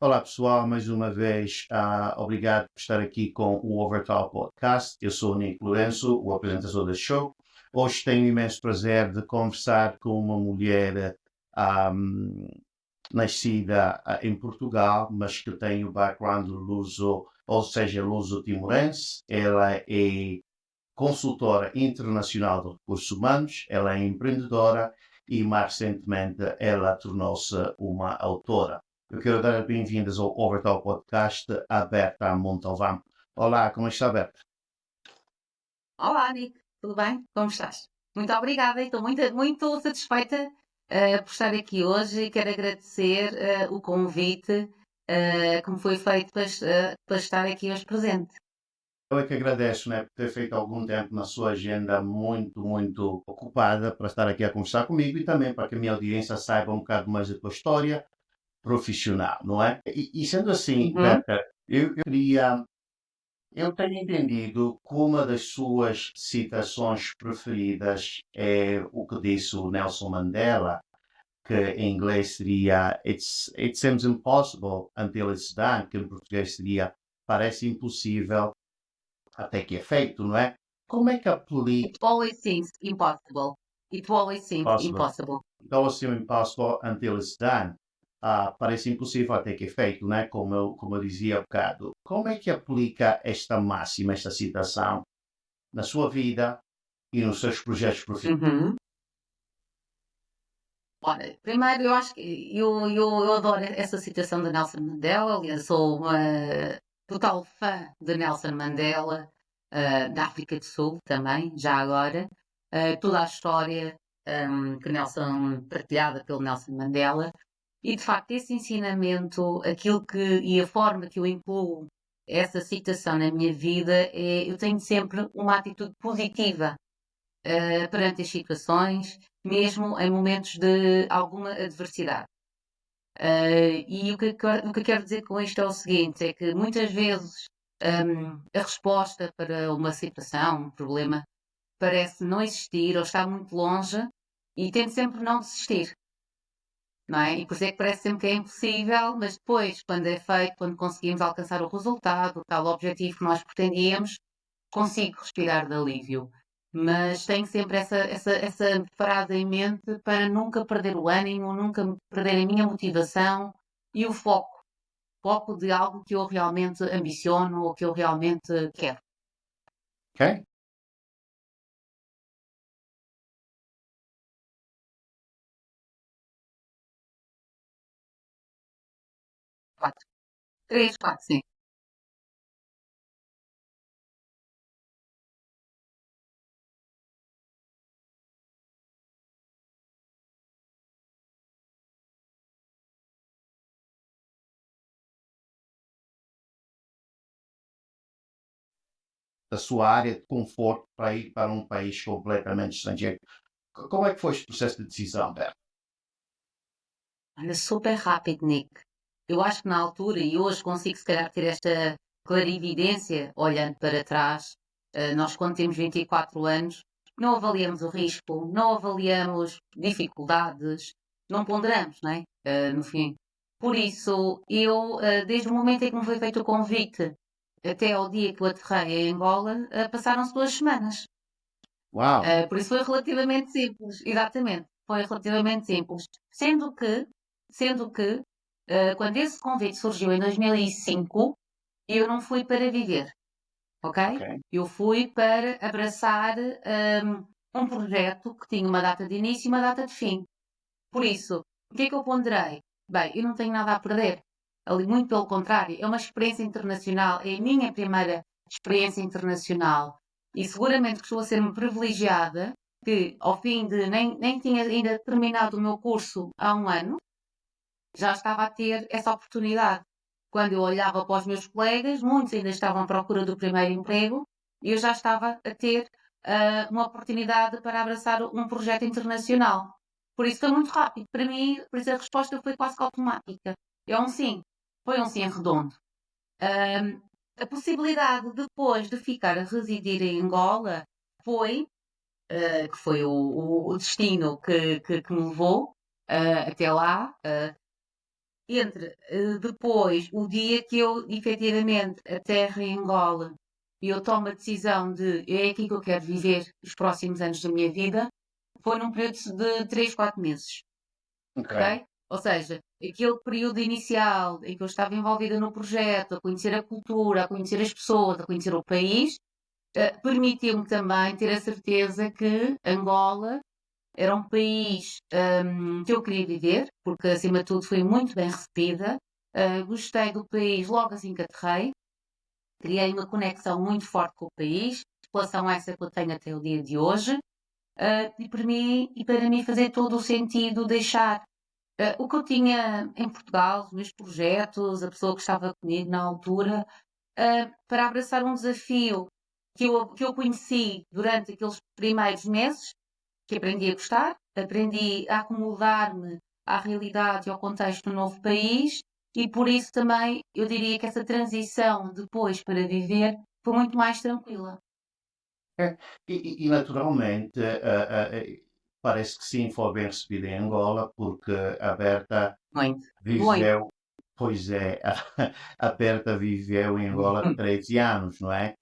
Olá pessoal, mais uma vez, obrigado por estar aqui com o Overtal Podcast. Eu sou o Nico Lourenço, o apresentador do show. Hoje tenho o imenso prazer de conversar com uma mulher ahm, nascida em Portugal, mas que tem o background luso, ou seja, luso-timorense. Ela é consultora internacional de recursos humanos, ela é empreendedora e, mais recentemente, ela tornou-se uma autora. Eu quero dar as bem-vindas ao Overtal Podcast, à Berta Montalvão. Olá, como está, Berta? Olá, Nick, tudo bem? Como estás? Muito obrigada e estou muito satisfeita por estar aqui hoje e quero agradecer o convite que me foi feito para estar aqui hoje presente. Eu é que agradeço, né, por ter feito algum tempo na sua agenda muito ocupada para estar aqui a conversar comigo e também para que a minha audiência saiba um bocado mais da tua história profissional, não é? E sendo assim, Uhum. Berta, eu queria. Eu tenho entendido que uma das suas citações preferidas é o que disse o Nelson Mandela, que em inglês seria It seems impossible until it's done, que em português seria parece impossível até que é feito, não é? Como é que aplica It always seems impossible. It always seems possible? impossible. Então, assim, impossible until it's done. Parece impossível até que é feito, né? Como eu dizia há bocado. Como é que aplica esta máxima, esta citação na sua vida e nos seus projetos profissionais? Uhum. Ora, primeiro eu acho que eu adoro essa citação de Nelson Mandela, aliás, sou uma total fã de Nelson Mandela, da África do Sul também, já agora. Toda a história que Nelson, partilhada pelo Nelson Mandela, e de facto esse ensinamento, aquilo que e a forma que eu incluo essa citação na minha vida é eu tenho sempre uma atitude positiva perante as situações, mesmo em momentos de alguma adversidade. O que eu quero dizer com isto é o seguinte: é que muitas vezes a resposta para uma situação, um problema, parece não existir ou estar muito longe e tento sempre não desistir, não é? E por isso é que parece sempre que é impossível, mas depois, quando é feito, quando conseguimos alcançar o resultado, o tal objetivo que nós pretendíamos, consigo respirar de alívio. Mas tenho sempre essa frase em mente para nunca perder o ânimo, nunca perder a minha motivação e o foco. Foco de algo que eu realmente ambiciono ou que eu realmente quero. Ok? Quatro. Três, quatro, sim. Da sua área de conforto para ir para um país completamente estrangeiro. Como é que foi este processo de decisão, Berto? Olha, super rápido, Nick. Eu acho que na altura, e hoje consigo se calhar ter esta clarividência olhando para trás, nós quando temos 24 anos, não avaliamos o risco, não avaliamos dificuldades, não ponderamos, não é? No fim. Por isso, eu, desde o momento em que me foi feito o convite até ao dia que eu aterrei em Angola, passaram-se 2 semanas. Uau! Por isso foi relativamente simples, exatamente, foi relativamente simples. Sendo que, quando esse convite surgiu em 2005, eu não fui para viver, Ok. ok? Eu fui para abraçar um projeto que tinha uma data de início e uma data de fim. Por isso, o que é que eu ponderei? Bem, eu não tenho nada a perder. Ali, muito pelo contrário, é uma experiência internacional, é a minha primeira experiência internacional. E seguramente que estou a ser-me privilegiada, que ao fim de nem tinha ainda terminado o meu curso há um ano, já estava a ter essa oportunidade. Quando eu olhava para os meus colegas, muitos ainda estavam à procura do primeiro emprego, e eu já estava a ter uma oportunidade para abraçar um projeto internacional. Por isso foi muito rápido. Para mim, por isso a resposta foi quase que automática. É um sim. Foi um sim redondo. Ahm, a possibilidade depois de ficar a residir em Angola foi, que foi o destino que me levou até lá. entre depois o dia que eu efetivamente aterro em Angola e eu tomo a decisão de é aqui que eu quero viver os próximos anos da minha vida, foi num período de 3, 4 meses, Ok. ok? Ou seja, aquele período inicial em que eu estava envolvida no projeto, a conhecer a cultura, a conhecer as pessoas, a conhecer o país, permitiu-me também ter a certeza que Angola era um país que eu queria viver, porque acima de tudo fui muito bem recebida. Gostei do país logo assim que aterrei. Criei uma conexão muito forte com o país, relação a essa que eu tenho até o dia de hoje. E para mim fazer todo o sentido deixar o que eu tinha em Portugal, os meus projetos, a pessoa que estava comigo na altura, para abraçar um desafio que eu conheci durante aqueles primeiros meses, que aprendi a gostar, aprendi a acomodar-me à realidade e ao contexto do novo país, e por isso também eu diria que essa transição depois para viver foi muito mais tranquila. É, e naturalmente, parece que sim, foi bem recebida em Angola, porque a Berta Muito, muito. viveu, pois é, a Berta viveu em Angola 13 anos, não é?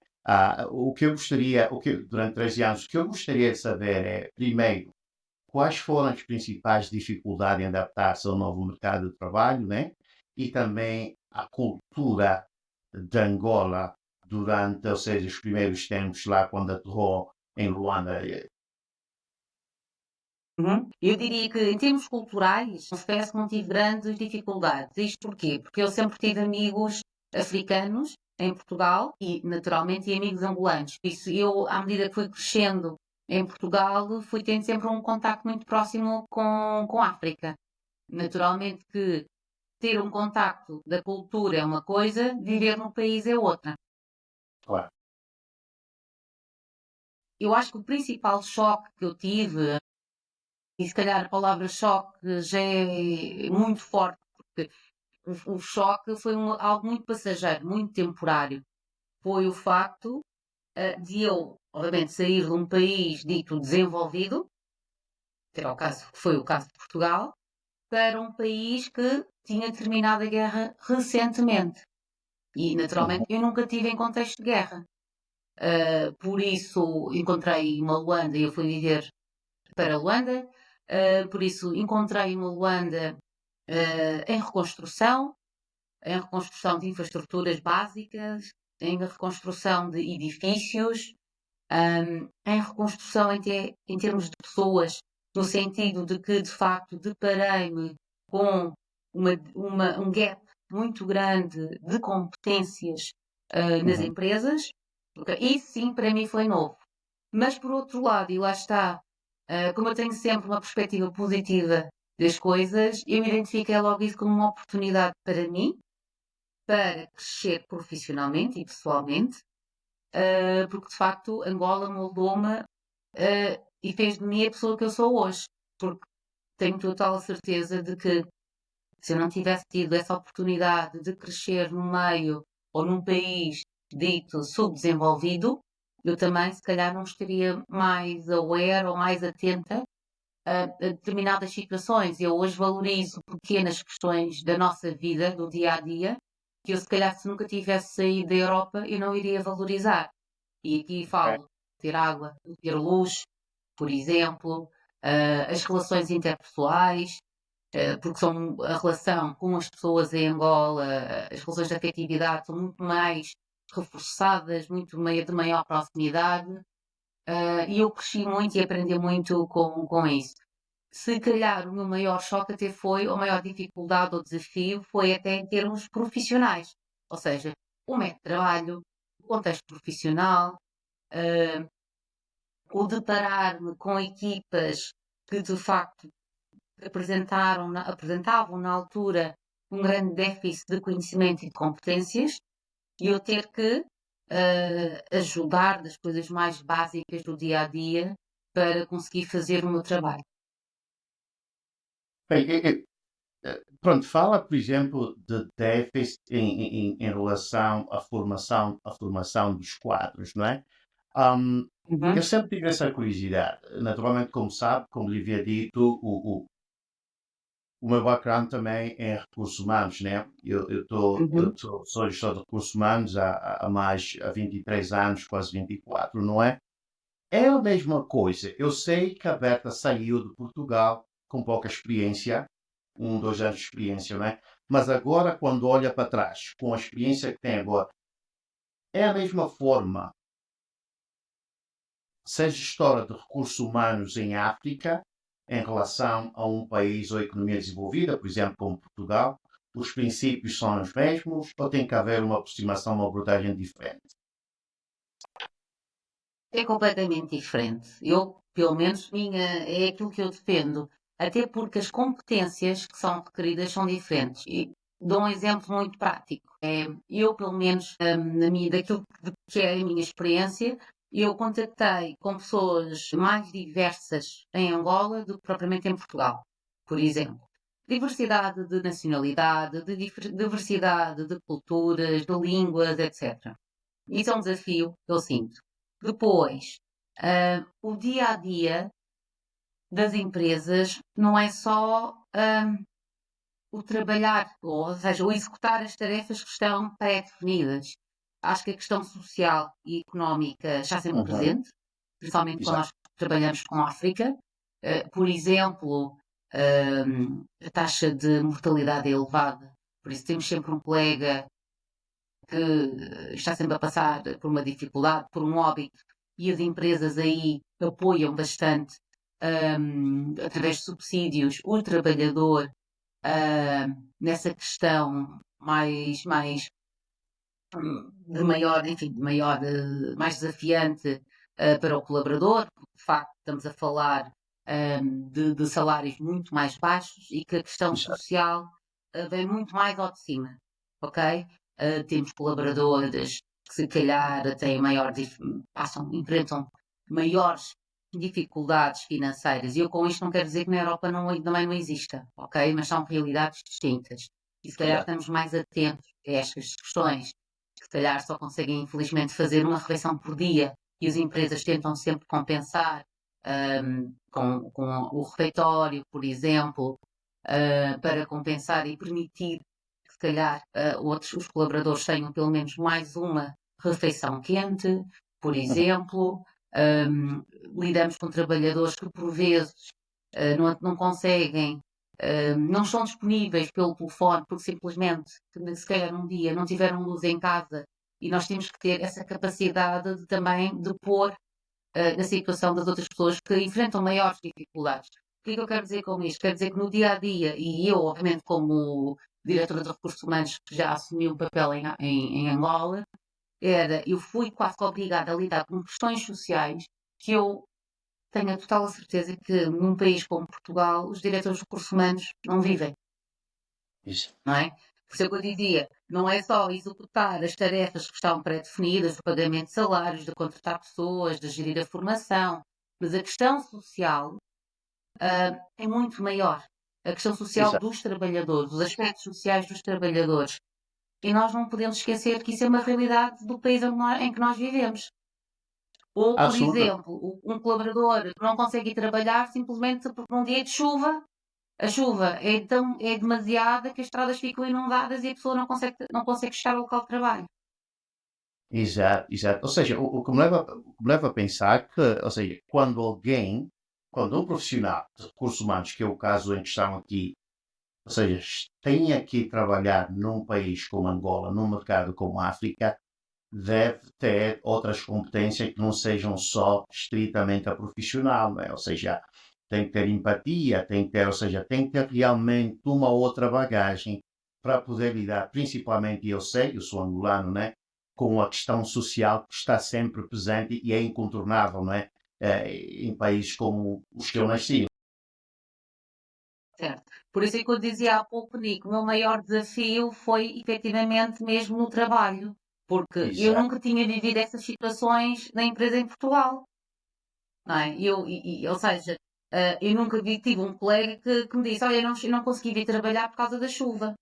O que eu gostaria, durante 13 anos, o que eu gostaria de saber é, primeiro, quais foram as principais dificuldades em adaptar-se ao novo mercado de trabalho, né? E também a cultura de Angola durante, ou seja, os primeiros tempos lá quando aterrou em Luanda. Uhum. Eu diria que, em termos culturais, confesso que não tive grandes dificuldades. Isto porquê? Porque eu sempre tive amigos africanos em Portugal e, naturalmente, e amigos angolanos. Por isso, eu, à medida que fui crescendo em Portugal, fui tendo sempre um contacto muito próximo com a África. Naturalmente que ter um contacto da cultura é uma coisa, viver no país é outra. Claro. Eu acho que o principal choque que eu tive, e se calhar a palavra choque já é muito forte, porque o choque foi algo muito passageiro, muito temporário. Foi o facto de eu, obviamente, sair de um país dito desenvolvido, que era o caso, que foi o caso de Portugal, para um país que tinha terminado a guerra recentemente. E, Uhum. naturalmente, eu nunca tive em contexto de guerra. Por isso, encontrei uma Luanda e eu fui viver para Luanda. Por isso, encontrei uma Luanda em reconstrução de infraestruturas básicas, em reconstrução de edifícios, em reconstrução em termos de pessoas, no sentido de que, de facto, deparei-me com um gap muito grande de competências nas Uhum. empresas. Porque isso sim, para mim foi novo. Mas, por outro lado, e lá está, como eu tenho sempre uma perspectiva positiva das coisas, eu identifiquei logo isso como uma oportunidade para mim, para crescer profissionalmente e pessoalmente, porque de facto Angola moldou-me e fez de mim a pessoa que eu sou hoje. Porque tenho total certeza de que se eu não tivesse tido essa oportunidade de crescer num meio ou num país dito subdesenvolvido, eu também se calhar não estaria mais aware ou mais atenta a determinadas situações. Eu hoje valorizo pequenas questões da nossa vida, do dia a dia, que eu se calhar se nunca tivesse saído da Europa eu não iria valorizar. E aqui Ok. falo ter água, ter luz, por exemplo, as relações interpessoais, porque são a relação com as pessoas em Angola, as relações de afetividade são muito mais reforçadas, muito de maior proximidade, e eu cresci muito e aprendi muito com isso. Se calhar o meu maior choque até foi, ou a maior dificuldade ou desafio foi até em termos profissionais, ou seja, o método de trabalho, o contexto profissional, uh, o deparar-me com equipas que de facto apresentavam na altura um grande déficit de conhecimento e de competências, e eu ter que ajudar das coisas mais básicas do dia a dia para conseguir fazer o meu trabalho. Bem, pronto, fala, por exemplo, de déficit em relação à formação dos quadros, não é? Hum, eu Uhum. sempre tive essa curiosidade. Naturalmente, como sabe, como lhe havia dito, o meu background também é recursos humanos, né? Uhum. Sou gestor de recursos humanos há 23 anos, quase 24, não é? É a mesma coisa. Eu sei que a Berta saiu de Portugal com pouca experiência, 2 anos de experiência, não é? Mas agora, quando olha para trás, com a experiência que tem agora, é a mesma forma ser gestora de recursos humanos em África em relação a um país ou economia desenvolvida, por exemplo, como Portugal. Os princípios são os mesmos ou tem que haver uma aproximação, uma abordagem diferente? É completamente diferente. Eu, pelo menos, minha, é aquilo que eu defendo. Até porque as competências que são requeridas são diferentes. E dou um exemplo muito prático. Eu, pelo menos, daquilo que é a minha experiência, eu contactei com pessoas mais diversas em Angola do que propriamente em Portugal. Por exemplo, diversidade de nacionalidade, diversidade de culturas, de línguas, etc. Isso é um desafio que eu sinto. Depois, o dia a dia das empresas não é só o trabalhar, ou seja, o executar as tarefas que estão pré-definidas. Acho que a questão social e económica está sempre Uhum. presente, principalmente quando Exato. nós trabalhamos com a África. Por exemplo, a taxa de mortalidade é elevada, por isso temos sempre um colega que está sempre a passar por uma dificuldade, por um óbito, e as empresas aí apoiam bastante, através de subsídios, o trabalhador, nessa questão de maior, enfim, de maior, mais desafiante, para o colaborador, porque de facto estamos a falar, de salários muito mais baixos e que a questão Exato. social, vem muito mais ao de cima, ok? Temos colaboradores que se calhar têm enfrentam maiores dificuldades financeiras. E eu com isto não quero dizer que na Europa também não exista, ok? Mas são realidades distintas. E se calhar Exato. estamos mais atentos a estas questões, que se calhar só conseguem infelizmente fazer uma refeição por dia e as empresas tentam sempre compensar, com o refeitório, por exemplo, para compensar e permitir que se calhar os colaboradores tenham pelo menos mais uma refeição quente, por Uhum. exemplo. Um, Lidamos com trabalhadores que por vezes não conseguem, não estão disponíveis pelo telefone porque simplesmente, se calhar um dia não tiveram luz em casa e nós temos que ter essa capacidade de, também de pôr na situação das outras pessoas que enfrentam maiores dificuldades. O que é que eu quero dizer com isto? Quero dizer que no dia a dia, e eu, obviamente, como diretora de recursos humanos, que já assumi um papel em Angola, eu fui quase que obrigada a lidar com questões sociais que eu tenho a total certeza que num país como Portugal os diretores de recursos humanos não vivem, Isso. não é? Por isso é que eu dizia, não é só executar as tarefas que estão pré-definidas, o pagamento de salários, de contratar pessoas, de gerir a formação, mas a questão social, é muito maior. A questão social Exato. dos trabalhadores, os aspectos sociais dos trabalhadores. E nós não podemos esquecer que isso é uma realidade do país em que nós vivemos. Ou, por Absoluta. exemplo, um colaborador que não consegue ir trabalhar simplesmente porque num dia de chuva, a chuva é demasiada que as estradas ficam inundadas e a pessoa não consegue chegar ao local de trabalho. Exato, exato. Ou seja, o que me leva a pensar que, ou seja, quando um profissional de recursos humanos, que é o caso em questão aqui, ou seja, tem aqui trabalhar num país como Angola, num mercado como a África, deve ter outras competências que não sejam só estritamente a profissional, não é? Ou seja, tem que ter empatia, tem que ter, ou seja, tem que ter realmente uma outra bagagem para poder lidar, principalmente, eu sei, eu sou angolano, né? Com a questão social que está sempre presente e é incontornável, não é? Em países como os que eu nasci. Certo? Por isso é que eu dizia há pouco, Nico, o meu maior desafio foi efetivamente mesmo no trabalho, porque eu Exato. nunca tinha vivido essas situações na empresa em Portugal, não é? Ou seja, eu nunca tive um colega que me disse, olha, eu não consegui vir trabalhar por causa da chuva.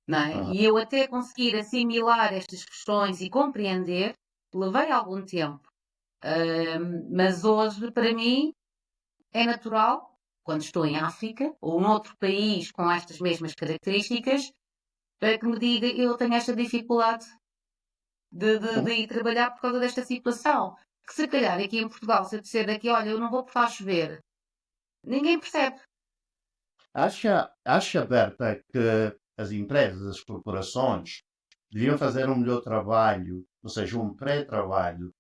Não é? Uhum. E eu até conseguir assimilar estas questões e compreender, levei algum tempo. Mas hoje, para mim, é natural, quando estou em África ou noutro país com estas mesmas características, para que me diga eu tenho esta dificuldade de ir trabalhar por causa desta situação. Que se calhar aqui em Portugal, se eu disser daqui, olha, eu não vou porque está a chover, ninguém percebe. Acha, Berta, que as empresas, as corporações, deviam fazer um melhor trabalho, ou seja, um pré-trabalho,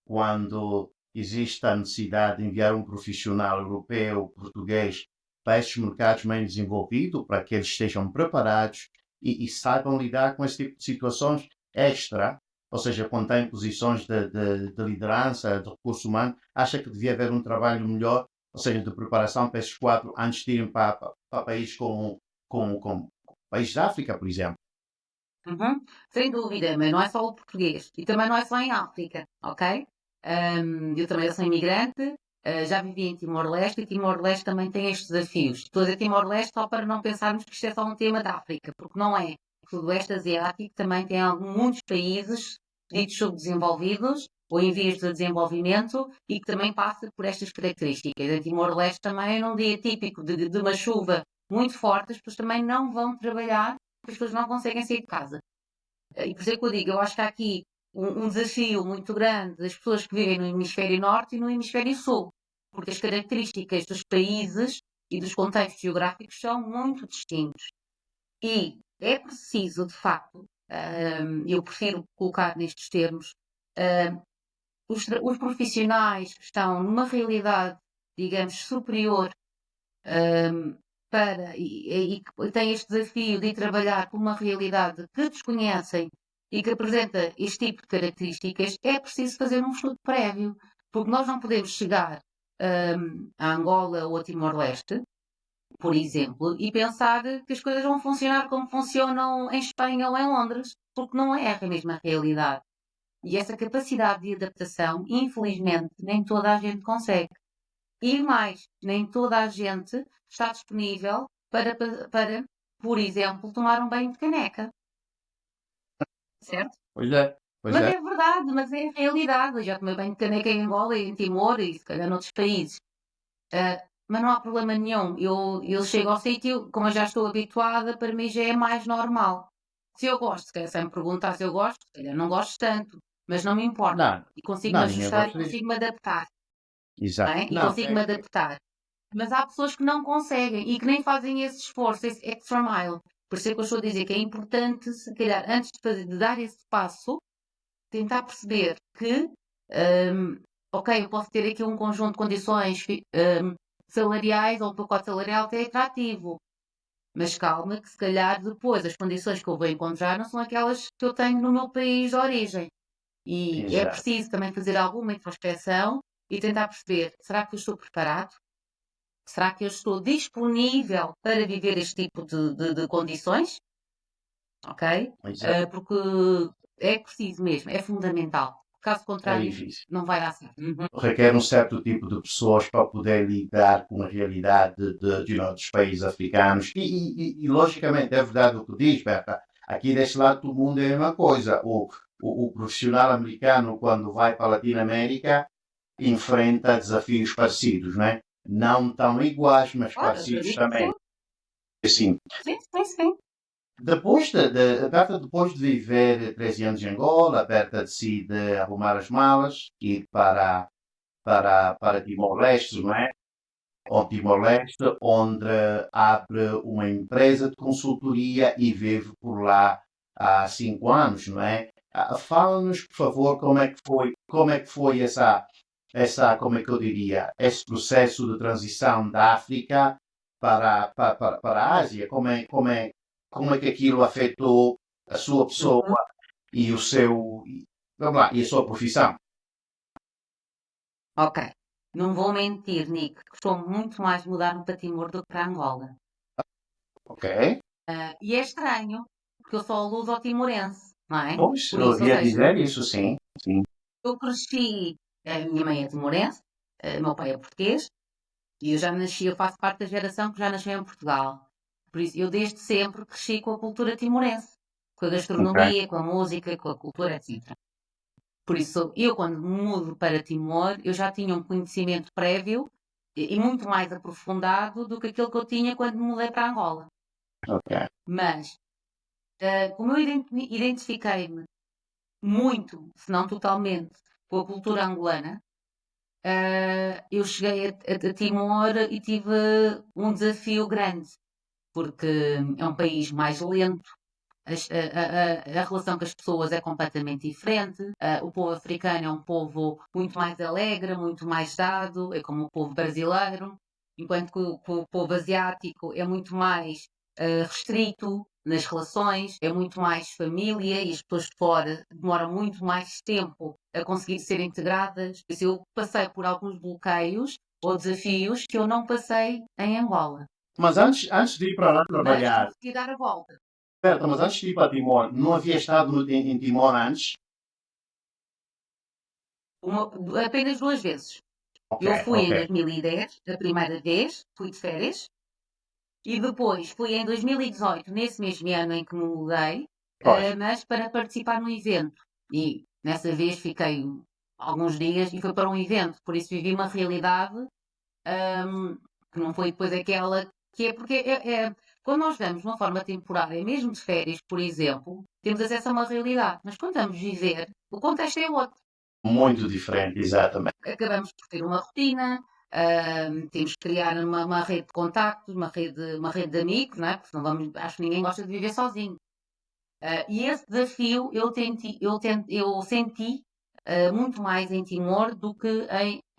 quando existe a necessidade de enviar um profissional europeu, português, para estes mercados menos desenvolvidos, para que eles estejam preparados e saibam lidar com esse tipo de situações extra, ou seja, quando têm posições de liderança, de recurso humano, acha que devia haver um trabalho melhor, ou seja, de preparação para esses quatro antes de irem para países como países da África, por exemplo. Uhum. Sem dúvida, mas não é só o português. E também não é só em África, ok? Eu também sou imigrante, já vivi em Timor-Leste e Timor-Leste também tem estes desafios. Estou a dizer Timor-Leste só para não pensarmos que isto é só um tema da África, porque não é. O Sudoeste Asiático também tem muitos países ditos subdesenvolvidos ou em vias de desenvolvimento e que também passa por estas características. Em Timor-Leste também, num dia típico de uma chuva muito forte, as pessoas também não vão trabalhar porque as pessoas não conseguem sair de casa. E por isso é que eu digo, eu acho que há aqui um desafio muito grande das pessoas que vivem no hemisfério norte e no hemisfério sul, porque as características dos países e dos contextos geográficos são muito distintos. E é preciso, de facto, eu prefiro colocar nestes termos, os profissionais que estão numa realidade, digamos, superior, e que têm este desafio de ir trabalhar com uma realidade que desconhecem e que apresenta este tipo de características, é preciso fazer um estudo prévio, porque nós não podemos chegar a Angola ou a Timor-Leste, por exemplo, e pensar que as coisas vão funcionar como funcionam em Espanha ou em Londres, porque não é a mesma realidade. E essa capacidade de adaptação, infelizmente, nem toda a gente consegue. E mais, nem toda a gente está disponível para, por exemplo, tomar um banho de caneca. Certo? Pois é, pois Mas é. é verdade, mas é a realidade. Eu já tomei banho de caneca em Angola, em Timor e se calhar noutros países. Mas não há problema nenhum. Eu chego ao sítio, como eu já estou habituada, para mim já é mais normal. Se eu gosto, se calhar se me perguntar se eu gosto, se calhar não gosto tanto, mas não me importa. Não, E consigo-me não, ninguém ajustar e gosta disso. consigo-me adaptar. Não Exato. é? E Não, consigo-me adaptar. Mas há pessoas que não conseguem e que nem fazem esse esforço, esse extra mile. Por isso é que eu estou a dizer que é importante, se calhar, antes de dar esse passo, tentar perceber que, ok, eu posso ter aqui um conjunto de condições salariais ou um pacote salarial até atrativo. Mas calma, que se calhar depois as condições que eu vou encontrar não são aquelas que eu tenho no meu país de origem. E é exato. preciso também fazer alguma introspecção e tentar perceber, será que eu estou preparado? Será que eu estou disponível para viver este tipo de condições? Ok? Exato. Porque é preciso mesmo, é fundamental. Caso É contrário, difícil. não vai dar certo. Uhum. Requer um certo tipo de pessoas para poder lidar com a realidade dos países africanos. E, logicamente, é verdade o que diz, Berta. Aqui deste lado do mundo é a mesma coisa. O profissional americano, quando vai para a Latinoamérica, enfrenta desafios parecidos, não é? Não tão iguais, mas Claro, parecidos acredito que sim. também. Assim, Sim, sim, sim. a Berta, depois de viver 13 anos em Angola, a Berta decide arrumar as malas, ir para Timor-Leste, não é? Ou Timor-Leste, onde abre uma empresa de consultoria e vive por lá há 5 anos, não é? Fala-nos, por favor, como é que foi como é que eu diria, esse processo de transição da África para a Ásia, como é que aquilo afetou a sua Uhum. pessoa e o seu, vamos lá, e a sua profissão. Ok. Não vou mentir, Nick. Gostou muito mais de mudar-me para Timor do que para Angola. Ok? E é estranho, porque eu sou luso-timorense, não é? Pois, Por eu isso, ou ia seja, dizer isso, sim. Sim. eu cresci, a minha mãe é timorense, meu pai é português, e eu já nasci, eu faço parte da geração que já nasceu em Portugal. Por isso, eu desde sempre cresci com a cultura timorense, com a Ok. gastronomia, com a música, com a cultura, etc. Por isso, eu quando mudo para Timor, eu já tinha um conhecimento prévio e muito mais aprofundado do que aquele que eu tinha quando me mudei para Angola. Ok. Mas, como eu identifiquei-me muito, se não totalmente, com a cultura angolana, eu cheguei a Timor e tive um desafio grande, porque é um país mais lento, a relação com as pessoas é completamente diferente. O povo africano é um povo muito mais alegre, muito mais dado, é como o povo brasileiro, enquanto que o povo asiático é muito mais restrito nas relações, é muito mais família e as pessoas de fora demoram muito mais tempo a conseguir ser integradas. Por isso eu passei por alguns bloqueios ou desafios que eu não passei em Angola, Mas antes de ir para lá mas trabalhar, consegui dar a volta. Berta, mas antes de ir para Timor, não havia estado em Timor antes? Apenas 2 vezes. Ok, Eu fui ok. em 2010, a primeira vez, fui de férias, e depois fui em 2018, nesse mesmo ano em que me mudei, Pois. mas para participar no evento. E nessa vez fiquei alguns dias e foi para um evento, por isso vivi uma realidade que não foi depois aquela que é, porque quando nós vamos de uma forma temporária, mesmo de férias, por exemplo, temos acesso a uma realidade, mas quando vamos viver, o contexto é outro. Muito diferente, exatamente. Acabamos por ter uma rotina, temos que criar uma rede de contactos, uma rede de amigos, não é? Porque senão acho que ninguém gosta de viver sozinho. E esse desafio eu senti muito mais em Timor do que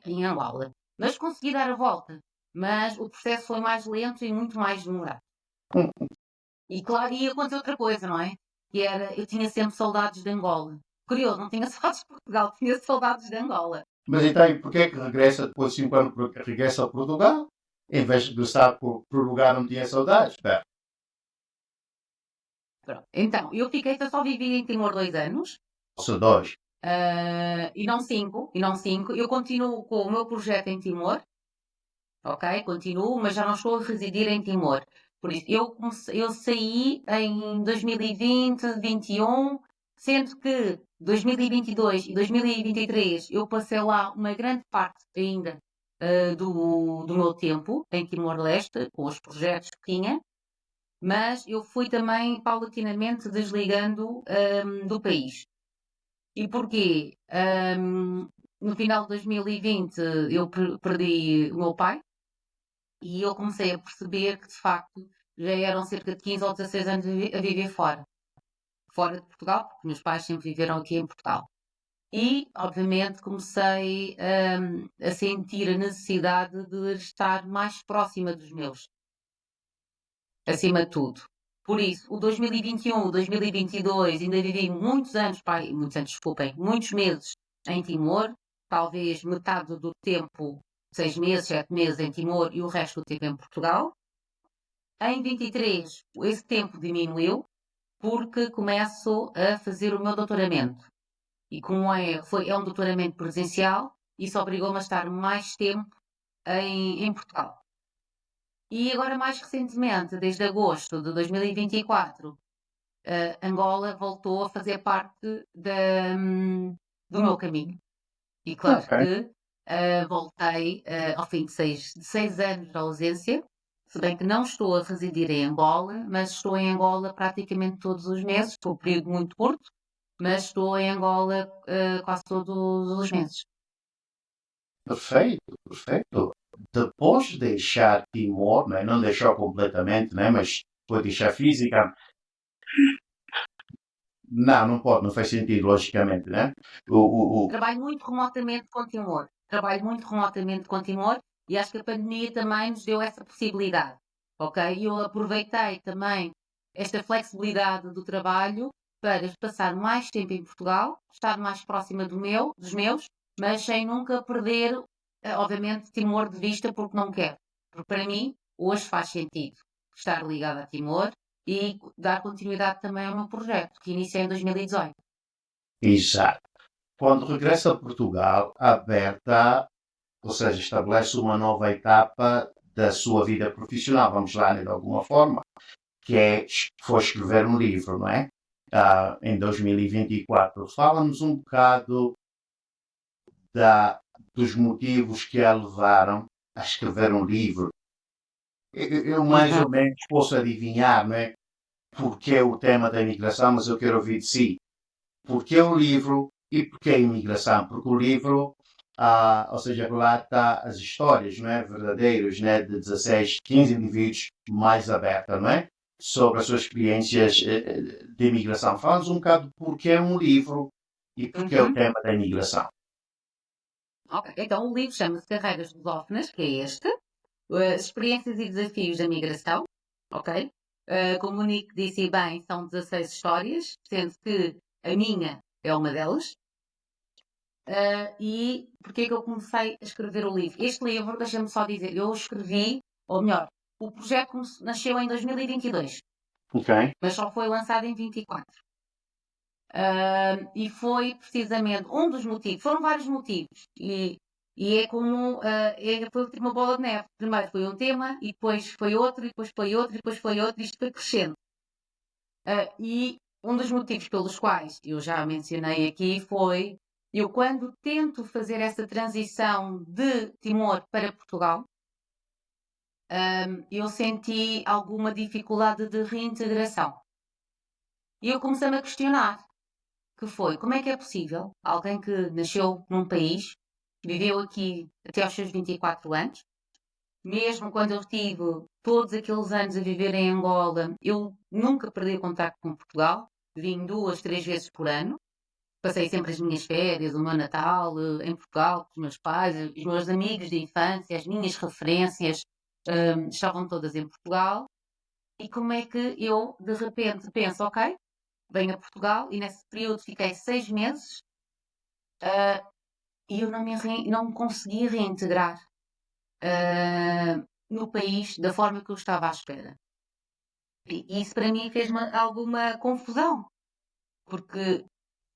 em Angola. Mas consegui dar a volta. Mas o processo foi mais lento e muito mais demorado. E claro, ia acontecer outra coisa, não é? Que era, eu tinha sempre saudades de Angola. Curioso, não tinha saudades de Portugal, tinha saudades de Angola. Mas então, e porquê é que regressa depois de 5 anos, regressa a Portugal, em vez de regressar por lugar onde tinha saudades? Berta? Pronto. Então, eu fiquei, eu só vivi em Timor 2 anos, Nossa, dois. e não cinco, e não cinco. Eu continuo com o meu projeto em Timor, ok? Continuo, mas já não estou a residir em Timor. Por isso, eu saí em 2020, 21, sendo que 2022 e 2023 eu passei lá uma grande parte ainda do meu tempo em Timor-Leste, com os projetos que tinha, mas eu fui também paulatinamente desligando do país. E porquê? No final de 2020 eu perdi o meu pai e eu comecei a perceber que de facto já eram cerca de 15 ou 16 anos a viver fora de Portugal, porque meus pais sempre viveram aqui em Portugal. E, obviamente, comecei a sentir a necessidade de estar mais próxima dos meus, acima de tudo. Por isso, o 2021, o 2022, ainda vivi muitos anos, desculpem, muitos meses em Timor, talvez metade do tempo, 6 meses, 7 meses em Timor e o resto do tempo em Portugal. Em 23, esse tempo diminuiu porque começo a fazer o meu doutoramento. E como é um doutoramento presencial, isso obrigou-me a estar mais tempo em Portugal. E agora, mais recentemente, desde agosto de 2024, Angola voltou a fazer parte do meu caminho. E claro Ok. que voltei ao fim de 6 anos de ausência, se bem que não estou a residir em Angola, mas estou em Angola praticamente todos os meses, por um período muito curto, mas estou em Angola quase todos os meses. Perfeito, perfeito. Depois de deixar Timor, né, não deixou completamente, né, mas foi deixar física. Não, não pode, não faz sentido, logicamente, né? O... Trabalho muito remotamente com Timor. Trabalho muito remotamente com Timor e acho que a pandemia também nos deu essa possibilidade. Ok? E eu aproveitei também esta flexibilidade do trabalho para passar mais tempo em Portugal, estar mais próxima dos meus, mas sem nunca perder, obviamente, Timor de vista, porque não quero. Porque para mim, hoje faz sentido estar ligada a Timor e dar continuidade também ao meu projeto, que iniciei em 2018. Exato. Quando regressa a Portugal, aberta, ou seja, estabelece uma nova etapa da sua vida profissional, vamos lá, de alguma forma, que é, foi escrever um livro, não é? Em 2024. Fala-nos um bocado dos motivos que a levaram a escrever um livro, eu mais ou menos posso adivinhar, não é? Porque é o tema da imigração, mas eu quero ouvir de si. Porque é o livro e porque é a imigração? Porque o livro, ou seja, relata as histórias, não é? Verdadeiras, né? De 16, 15 indivíduos mais aberta, não é? Sobre as suas experiências de imigração. Fala-nos um bocado porque é um livro e porque é o Uhum. tema da imigração. Ok, então o livro chama-se Carreiras Lusófonas, que é este, Experiências e Desafios da Migração, ok? Como o Nick disse bem, são 16 histórias, sendo que a minha é uma delas. E porquê é que eu comecei a escrever o livro? Este livro, deixa-me só dizer, eu escrevi, ou melhor, o projeto nasceu em 2022, Ok. mas só foi lançado em 24. E foi precisamente um dos motivos, foram vários motivos, e é como foi uma bola de neve. Primeiro foi um tema, e depois foi outro, e depois foi outro, e depois foi outro, e isto foi crescendo. E um dos motivos pelos quais eu já mencionei aqui foi eu, quando tento fazer essa transição de Timor para Portugal, eu senti alguma dificuldade de reintegração. E eu comecei-me a questionar, que foi, como é que é possível alguém que nasceu num país, viveu aqui até aos seus 24 anos, mesmo quando eu estive todos aqueles anos a viver em Angola, eu nunca perdi contato com Portugal, vim 2, 3 vezes por ano, passei sempre as minhas férias, o meu Natal em Portugal, com os meus pais, os meus amigos de infância, as minhas referências estavam todas em Portugal. E como é que eu, de repente, penso, ok, venho a Portugal e nesse período fiquei 6 meses e eu não me consegui reintegrar no país da forma que eu estava à espera. E isso para mim fez-me alguma confusão, porque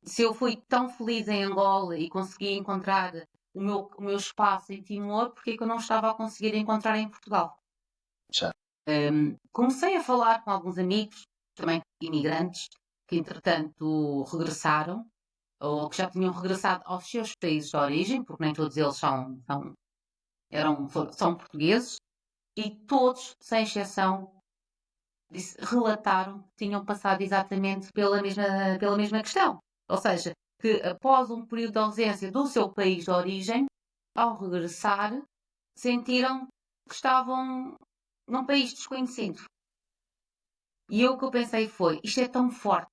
se eu fui tão feliz em Angola e consegui encontrar o meu espaço em Timor, porque é que eu não estava a conseguir encontrar em Portugal? Certo. Comecei a falar com alguns amigos, também imigrantes, que entretanto regressaram, ou que já tinham regressado aos seus países de origem, porque nem todos eles são portugueses, e todos, sem exceção, relataram que tinham passado exatamente pela mesma questão. Ou seja, que após um período de ausência do seu país de origem, ao regressar, sentiram que estavam num país desconhecido. E eu o que eu pensei foi, isto é tão forte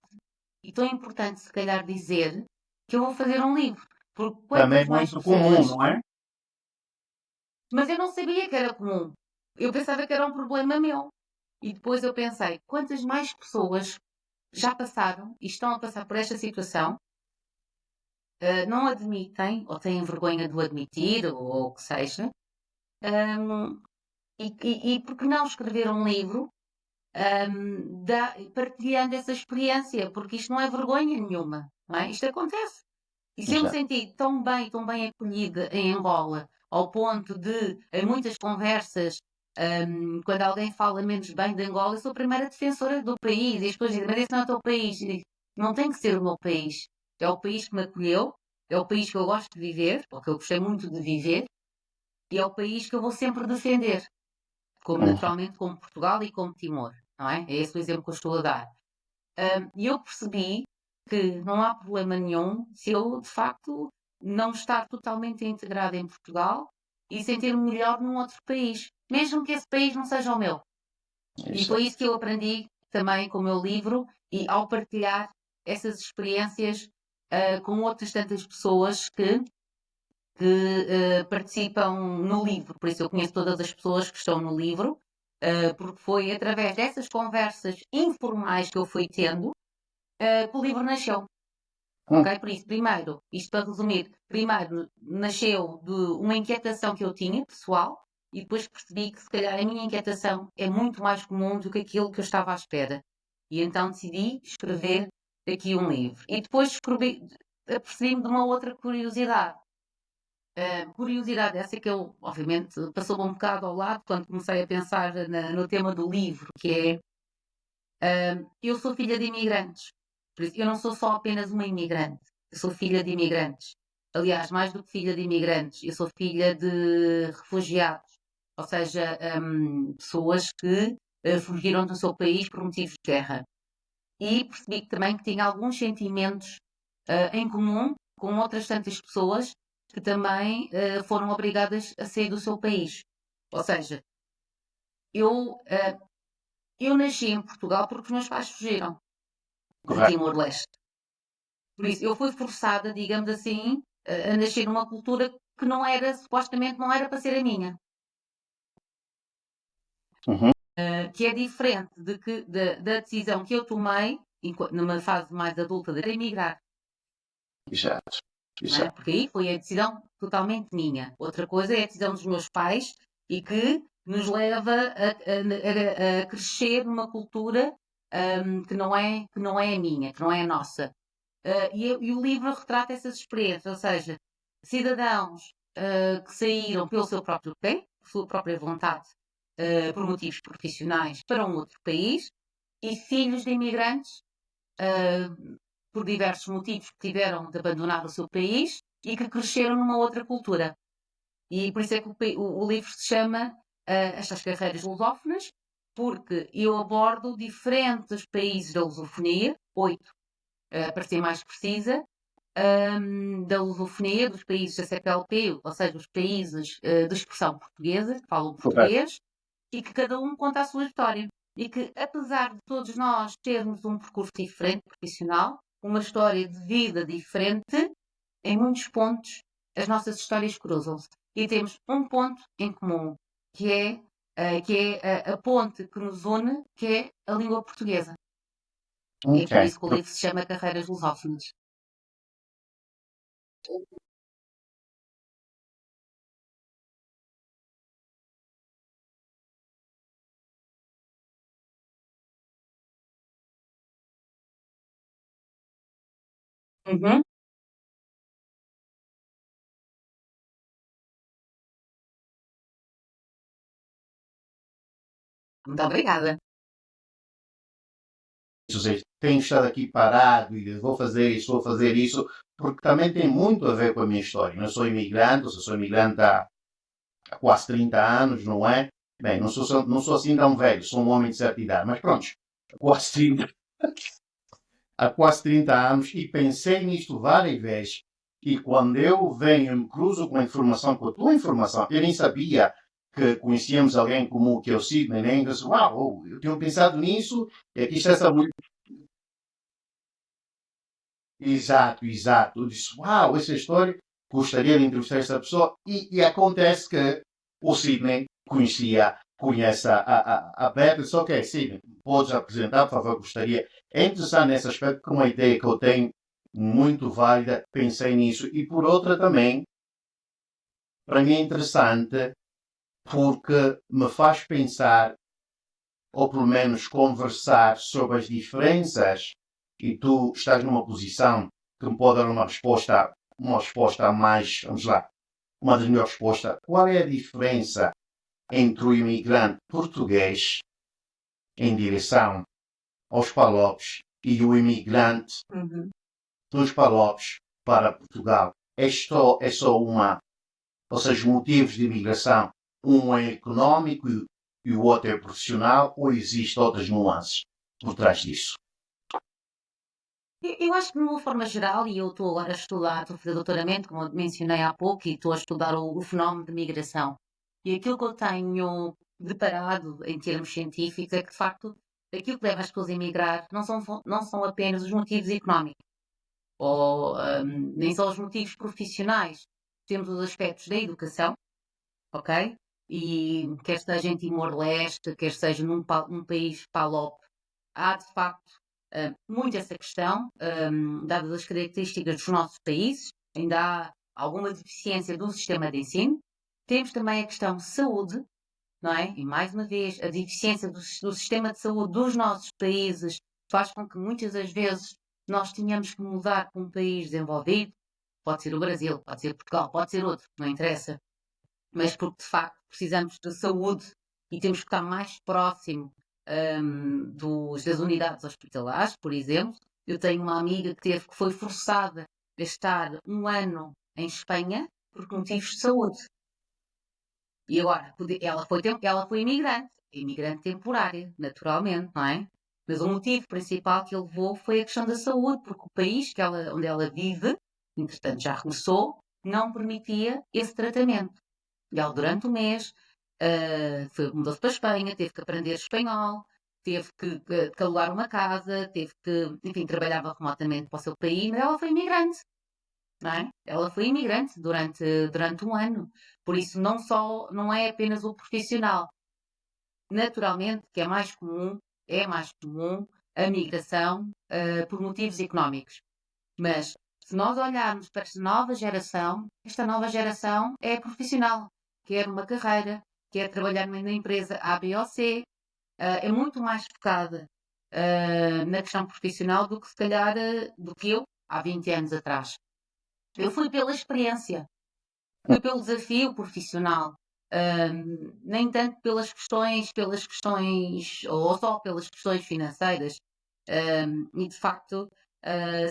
e tão importante se calhar dizer que eu vou fazer um livro. Porque Também quantas é mais muito comum, pessoas. não é? Mas eu não sabia que era comum. Eu pensava que era um problema meu. E depois eu pensei, quantas mais pessoas já passaram e estão a passar por esta situação, não admitem, ou têm vergonha de o admitir, ou o que seja, hum, e por que não escrever um livro partilhando essa experiência? Porque isto não é vergonha nenhuma, não é? Isto acontece. E se eu me Exato. senti tão bem acolhida em Angola, ao ponto de, em muitas conversas, quando alguém fala menos bem de Angola, eu sou a primeira defensora do país. E as pessoas dizem, mas esse não é o teu país. E digo, não tem que ser o meu país. É o país que me acolheu, é o país que eu gosto de viver, ou que eu gostei muito de viver, e é o país que eu vou sempre defender, como Uhum. naturalmente como Portugal e como Timor. Não é? É esse o exemplo que eu estou a dar. E eu percebi que não há problema nenhum se eu, de facto, não estar totalmente integrada em Portugal e sentir-me melhor num outro país, mesmo que esse país não seja o meu. E Exato. foi isso que eu aprendi também com o meu livro e ao partilhar essas experiências com outras tantas pessoas que participam no livro. Por isso eu conheço todas as pessoas que estão no livro, porque foi através dessas conversas informais que eu fui tendo que o livro nasceu. Hum. Ok? Por isso, primeiro, isto para resumir, primeiro nasceu de uma inquietação que eu tinha, pessoal, e depois percebi que se calhar a minha inquietação é muito mais comum do que aquilo que eu estava à espera. E então decidi escrever aqui um livro. E depois apercebi-me de uma outra curiosidade. Curiosidade essa que eu, obviamente, passou-me um bocado ao lado quando comecei a pensar no tema do livro, que é, eu sou filha de imigrantes. Por isso, eu não sou só apenas uma imigrante. Eu sou filha de imigrantes. Aliás, mais do que filha de imigrantes, eu sou filha de refugiados. ou seja, pessoas que fugiram do seu país por motivos de guerra. E percebi que também que tinha alguns sentimentos em comum com outras tantas pessoas que também foram obrigadas a sair do seu país. Ou seja, eu, eu nasci em Portugal porque os meus pais fugiram de Correto. Timor-Leste. Por isso, eu fui forçada, digamos assim, a nascer numa cultura que não era, supostamente, não era para ser a minha. Uhum. Que é diferente da decisão que eu tomei, numa fase mais adulta, de emigrar. Exato. Não é? Exato. Porque aí foi a decisão totalmente minha. Outra coisa é a decisão dos meus pais e que nos leva a crescer numa cultura que não é a minha, que não é a nossa. E o livro retrata essas experiências, ou seja, cidadãos que saíram pelo seu próprio pé, por sua própria vontade, por motivos profissionais, para um outro país, e filhos de imigrantes, por diversos motivos, que tiveram de abandonar o seu país e que cresceram numa outra cultura. E por isso é que o livro se chama Estas Carreiras Lusófonas, porque eu abordo diferentes países da lusofonia, 8, para ser mais precisa, da lusofonia, dos países da CPLP, ou seja, os países de expressão portuguesa, que falam Correto. português, e que cada um conta a sua história. E que, apesar de todos nós termos um percurso diferente, profissional, uma história de vida diferente, em muitos pontos as nossas histórias cruzam-se. E temos um ponto em comum, que é a ponte que nos une, que é a língua portuguesa. E é por Ok. isso que o livro se chama Carreiras Lusófonas. Uhum. Muito obrigada. Ou seja, tenho estado aqui parado e vou fazer isso, vou fazer isso, porque também tem muito a ver com a minha história. Eu sou imigrante, ou seja, sou imigrante há quase 30 anos, não é? Bem, não sou assim tão velho, sou um homem de certa idade, mas pronto, quase 30, há quase 30 anos e pensei nisto várias vezes. E quando eu venho e me cruzo com a informação, com a tua informação, eu nem sabia que conhecíamos alguém como o que eu Sidney, nem disse, uau, eu tinha pensado nisso, e aqui está essa mulher. Exato, exato. Eu disse, uau, essa história, gostaria de entrevistar essa pessoa. E acontece que o Sidney conhece a Beth, só que é Sidney, podes apresentar, por favor, gostaria. É interessante nesse aspecto, que uma ideia que eu tenho muito válida, pensei nisso. E por outra também, para mim é interessante, porque me faz pensar, ou pelo menos conversar sobre as diferenças, e tu estás numa posição que me pode dar uma resposta mais, vamos lá, uma das melhores respostas. Qual é a diferença entre o imigrante português em direção aos Palopes e o imigrante Uhum. dos Palopes para Portugal? É só uma, ou seja, os motivos de imigração, um é económico e o outro é profissional, ou existem outras nuances por trás disso? Eu acho que, de uma forma geral, e eu estou agora a estudar, estou a fazer doutoramento, como eu mencionei há pouco, e estou a estudar o fenómeno de migração. E aquilo que eu tenho deparado em termos científicos é que, de facto, aquilo que leva as pessoas a emigrar não são apenas os motivos económicos, ou nem só os motivos profissionais. Temos os aspectos da educação, ok? E quer seja em Timor-Leste, quer seja num país PALOP, há de facto muito essa questão, dadas as características dos nossos países, ainda há alguma deficiência do sistema de ensino. Temos também a questão de saúde, não é? E mais uma vez, a deficiência do sistema de saúde dos nossos países faz com que muitas das vezes nós tenhamos que mudar para um país desenvolvido. Pode ser o Brasil, pode ser Portugal, pode ser outro, não interessa, mas porque de facto precisamos de saúde e temos que estar mais próximo das unidades hospitalares, por exemplo. Eu tenho uma amiga que foi forçada a estar um ano em Espanha por motivos de saúde. E agora, ela foi imigrante temporária, naturalmente, não é? Mas o motivo principal que ele levou foi a questão da saúde, porque o país onde ela vive, entretanto já regressou, não permitia esse tratamento. E ela, durante o mês, mudou-se para a Espanha, teve que aprender espanhol, teve que alugar uma casa, teve que, enfim, trabalhava remotamente para o seu país, mas ela foi imigrante, não é? Ela foi imigrante durante um ano. Por isso, não é apenas o profissional. Naturalmente, que é mais comum a migração por motivos económicos. Mas, se nós olharmos para esta nova geração é profissional, quer uma carreira, quer trabalhar na empresa A, B ou C, é muito mais focada na questão profissional do que se calhar do que eu há 20 anos atrás. Eu fui pela experiência, fui pelo desafio profissional, nem tanto pelas questões, ou só pelas questões financeiras. E de facto,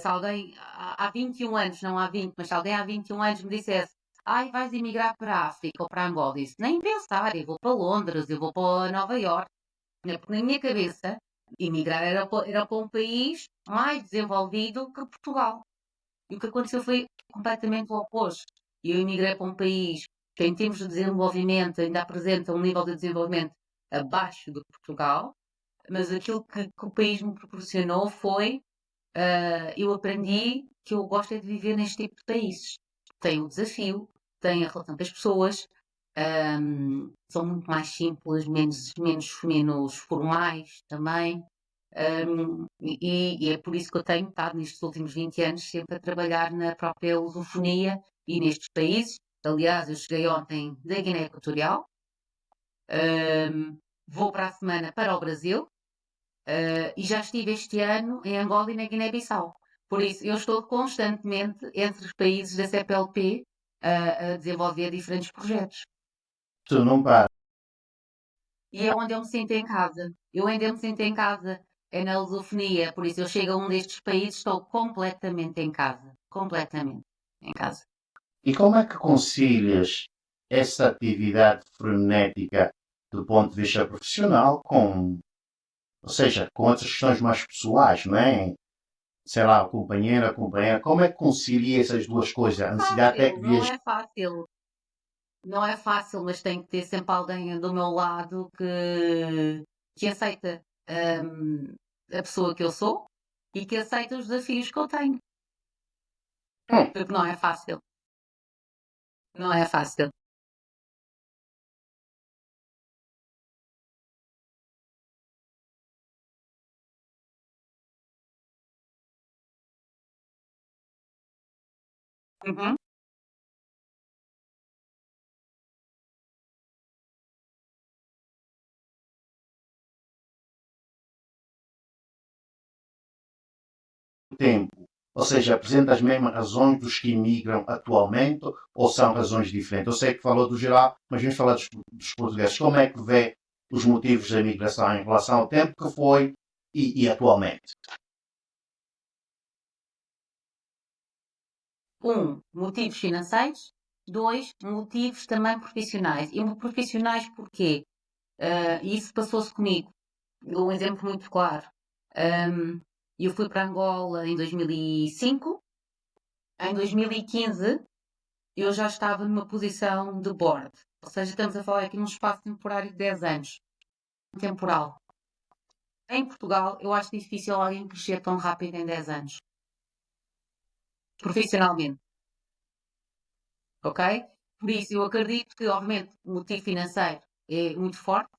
se alguém há 21 anos, não há 20, mas se alguém há 21 anos me dissesse: ai, vais emigrar para a África ou para Angola, disse, nem pensar, eu vou para Londres, eu vou para Nova Iorque. Porque na minha cabeça, emigrar era para um país mais desenvolvido que Portugal. E o que aconteceu foi completamente o oposto. Eu emigrei para um país que, em termos de desenvolvimento, ainda apresenta um nível de desenvolvimento abaixo do de Portugal, mas aquilo que o país me proporcionou foi, eu aprendi que eu gosto é de viver neste tipo de países. Tem o desafio, tem a relação com as pessoas, são muito mais simples, menos formais também. E é por isso que eu tenho estado nestes últimos 20 anos sempre a trabalhar na própria lusofonia e nestes países. Aliás, eu cheguei ontem da Guiné Equatorial, vou para a semana para o Brasil, e já estive este ano em Angola e na Guiné-Bissau. Por isso, eu estou constantemente entre os países da CPLP a desenvolver diferentes projetos. Tu não paras. E é onde eu me sinto em casa. Eu ainda me sinto em casa. É na lusofonia. Por isso, eu chego a um destes países, estou completamente em casa. Completamente em casa. E como é que concilias essa atividade frenética do ponto de vista profissional ou seja, com outras questões mais pessoais, não é? Sei lá, o companheiro, a companheira, como é que concilia essas duas coisas? A necessidade até que Não viajar. é fácil. Não é fácil, mas tem que ter sempre alguém do meu lado que aceita a pessoa que eu sou e que aceita os desafios que eu tenho. Porque não é fácil. Não é fácil. Uhum. Tempo. Ou seja, apresenta as mesmas razões dos que imigram atualmente ou são razões diferentes? Eu sei que falou do geral, mas vamos falar dos portugueses. Como é que vê os motivos da imigração em relação ao tempo que foi e atualmente? Motivos financeiros. Dois, motivos também profissionais. E profissionais porquê? Isso passou-se comigo. Dou um exemplo muito claro. Eu fui para Angola em 2005. Em 2015, eu já estava numa posição de board. Ou seja, estamos a falar aqui num espaço temporário de 10 anos. Temporal. Em Portugal, eu acho difícil alguém crescer tão rápido em 10 anos. Profissionalmente. Ok? Por isso, eu acredito que, obviamente, o motivo financeiro é muito forte,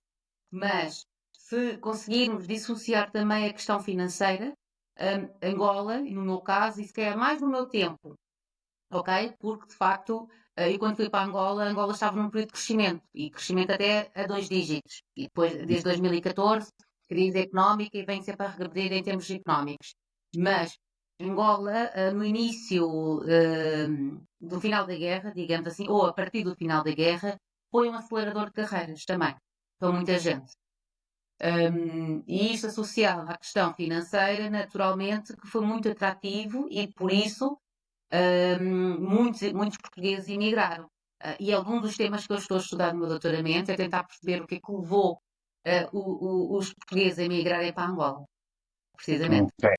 mas se conseguirmos dissociar também a questão financeira, Angola, e no meu caso, e se calhar mais no meu tempo, ok? Porque, de facto, eu quando fui para Angola, Angola estava num período de crescimento, e crescimento até a 2 dígitos. E depois, desde 2014, crise económica e vem sempre a regredir em termos económicos. Mas Angola, no início do final da guerra, digamos assim, ou a partir do final da guerra, foi um acelerador de carreiras também, para muita gente. E isso associado à questão financeira, naturalmente, que foi muito atrativo e por isso muitos portugueses emigraram. E é um dos temas que eu estou a estudar no meu doutoramento, é tentar perceber o que é que levou os portugueses a emigrarem para Angola, precisamente. Ok.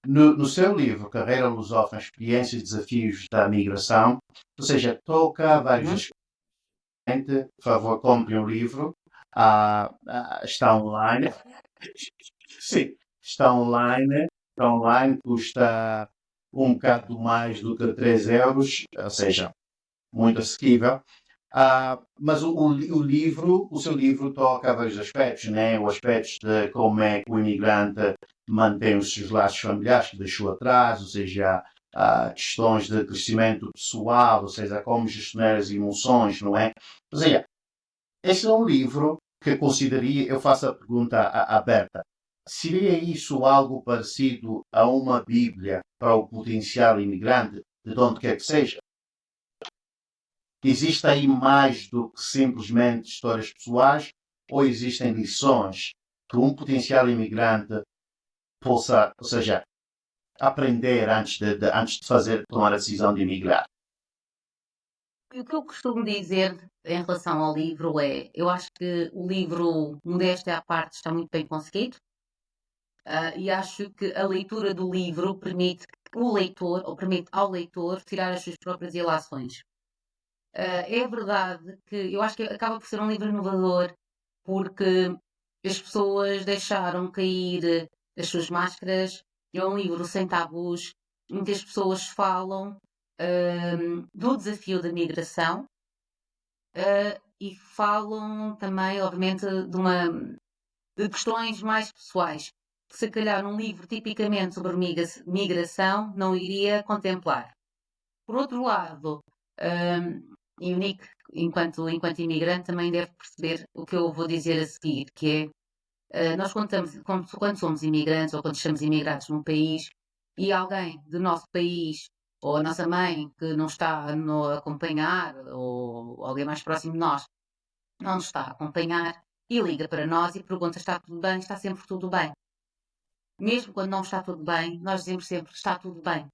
No seu livro, Carreira Lusófona, Experiências e Desafios da Migração, ou seja, toca vários Uhum. aspectos. Por favor, compre um livro. Está online. Sim, está online, custa um bocado mais do que 3 euros, ou seja, muito acessível. Mas o seu livro toca a vários aspectos, né? O aspecto de como é que o imigrante mantém os seus laços familiares que deixou atrás, ou seja, questões de crescimento pessoal, ou seja, como gestionar as emoções, não é? Ou seja, este é um livro que consideraria, eu faço a pergunta aberta, seria isso algo parecido a uma Bíblia para o potencial imigrante, de onde quer que seja? Existe aí mais do que simplesmente histórias pessoais ou existem lições que um potencial imigrante possa, ou seja, aprender antes de tomar a decisão de emigrar? E o que eu costumo dizer em relação ao livro é, eu acho que o livro, modéstia à parte, está muito bem conseguido, e acho que a leitura do livro permite o leitor, ou permite ao leitor, tirar as suas próprias ilações. É verdade que eu acho que acaba por ser um livro inovador, porque as pessoas deixaram cair as suas máscaras. É um livro sem tabus. Muitas pessoas falam do desafio da migração, e falam também, obviamente, de questões mais pessoais, que se calhar um livro tipicamente sobre migração não iria contemplar. Por outro lado, e o Nick, enquanto imigrante, também deve perceber o que eu vou dizer a seguir, que é, nós quando somos imigrantes ou quando estamos imigrados num país e alguém do nosso país ou a nossa mãe que não está a acompanhar ou alguém mais próximo de nós não nos está a acompanhar e liga para nós e pergunta: está tudo bem? Está sempre tudo bem? Mesmo quando não está tudo bem, nós dizemos sempre: está tudo bem.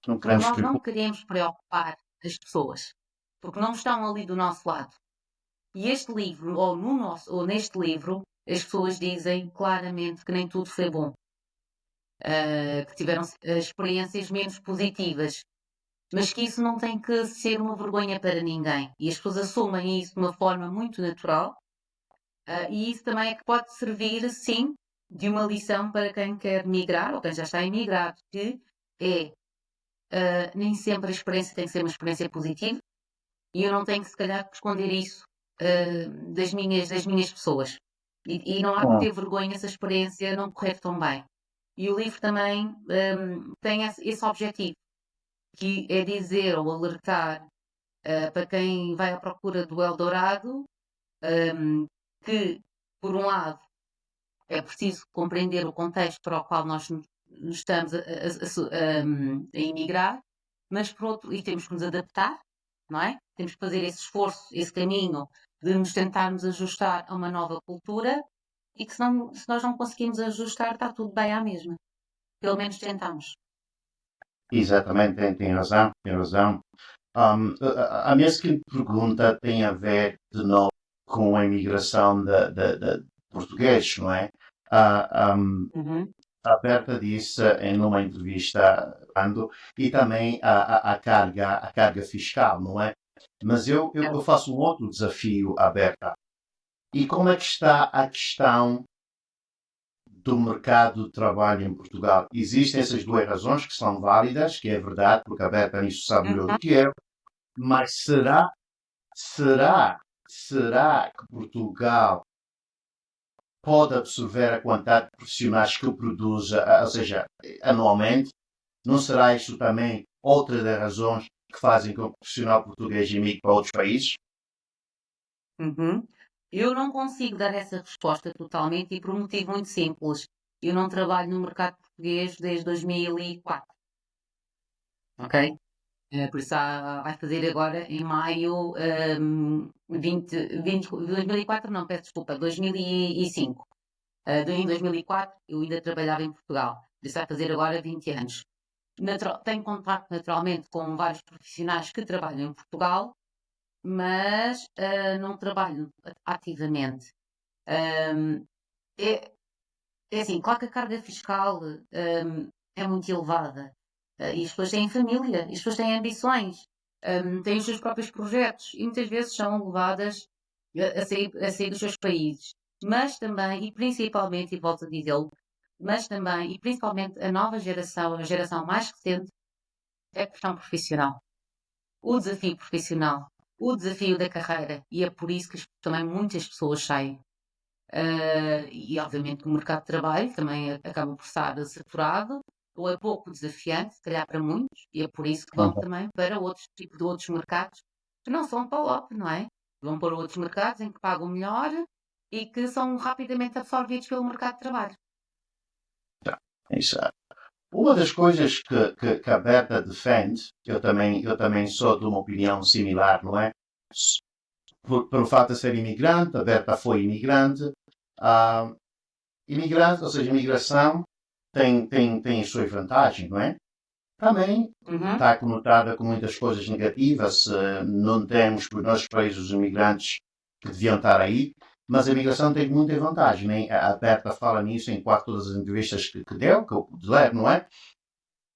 Não Porque queremos nós não preocupar. queremos preocupar as pessoas, porque não estão ali do nosso lado. E este livro, ou neste livro, as pessoas dizem claramente que nem tudo foi bom, que tiveram experiências menos positivas, mas que isso não tem que ser uma vergonha para ninguém. E as pessoas assumem isso de uma forma muito natural, e isso também é que pode servir, sim, de uma lição para quem quer migrar ou quem já está imigrado, que é nem sempre a experiência tem que ser uma experiência positiva e eu não tenho que, se calhar, esconder isso das minhas pessoas. E não há que ter vergonha se a experiência não correr tão bem. E o livro também tem esse objetivo, que é dizer ou alertar para quem vai à procura do Eldorado, que, por um lado, é preciso compreender o contexto para o qual nós estamos a emigrar, mas por outro, e temos que nos adaptar, não é? Temos que fazer esse esforço, esse caminho de nos tentarmos ajustar a uma nova cultura e que se nós não conseguimos ajustar, está tudo bem à mesma. Pelo menos tentamos. Exatamente, tem razão, tem razão. A minha seguinte pergunta tem a ver, de novo, com a imigração de portugueses, não é? Ah, um, Uhum. a Berta disse em uma entrevista, e também a carga fiscal, não é? Mas eu Certo. faço um outro desafio à Berta. E como é que está a questão do mercado de trabalho em Portugal? Existem essas duas razões que são válidas, que é verdade, porque a Berta nisso sabe melhor do Uhum. que eu, mas será, será que Portugal pode absorver a quantidade de profissionais que produz, ou seja, anualmente? Não será isso também outra das razões que fazem com que o profissional português emigre para outros países? Uhum. Eu não consigo dar essa resposta totalmente e por um motivo muito simples. Eu não trabalho no mercado português desde 2004, ok? Por isso vai fazer agora em maio 2004, não, peço desculpa, 2005. Em 2004 eu ainda trabalhava em Portugal, por isso vai fazer agora 20 anos. Tenho contato naturalmente com vários profissionais que trabalham em Portugal mas não trabalho ativamente. Ahm, é, é assim, claro que a carga fiscal é muito elevada. E as pessoas têm família, e as pessoas têm ambições, têm os seus próprios projetos e muitas vezes são levadas a sair dos seus países. Mas também, e principalmente, e volto a dizê-lo, mas também, e principalmente a nova geração, a geração mais recente, é a questão profissional. O desafio profissional, o desafio da carreira. E é por isso que também muitas pessoas saem. E obviamente que o mercado de trabalho também acaba por estar saturado, ou é pouco desafiante, se calhar para muitos, e é por isso que vão Uhum. também para outros tipos de outros mercados que não são para o OP, não é? Vão para outros mercados em que pagam melhor e que são rapidamente absorvidos pelo mercado de trabalho. Tá, exato. Uma das coisas que a Berta defende, eu também sou de uma opinião similar, não é? Pelo fato de ser imigrante, a Berta foi imigrante. Ah, imigrante, ou seja, imigração tem as suas vantagens, não é? Também Uhum. está conotada com muitas coisas negativas. Não temos, por nossos países, os imigrantes que deviam estar aí, mas a imigração tem muita vantagem. Né? A Berta fala nisso em quase todas as entrevistas que deu, que eu pude ler, não é?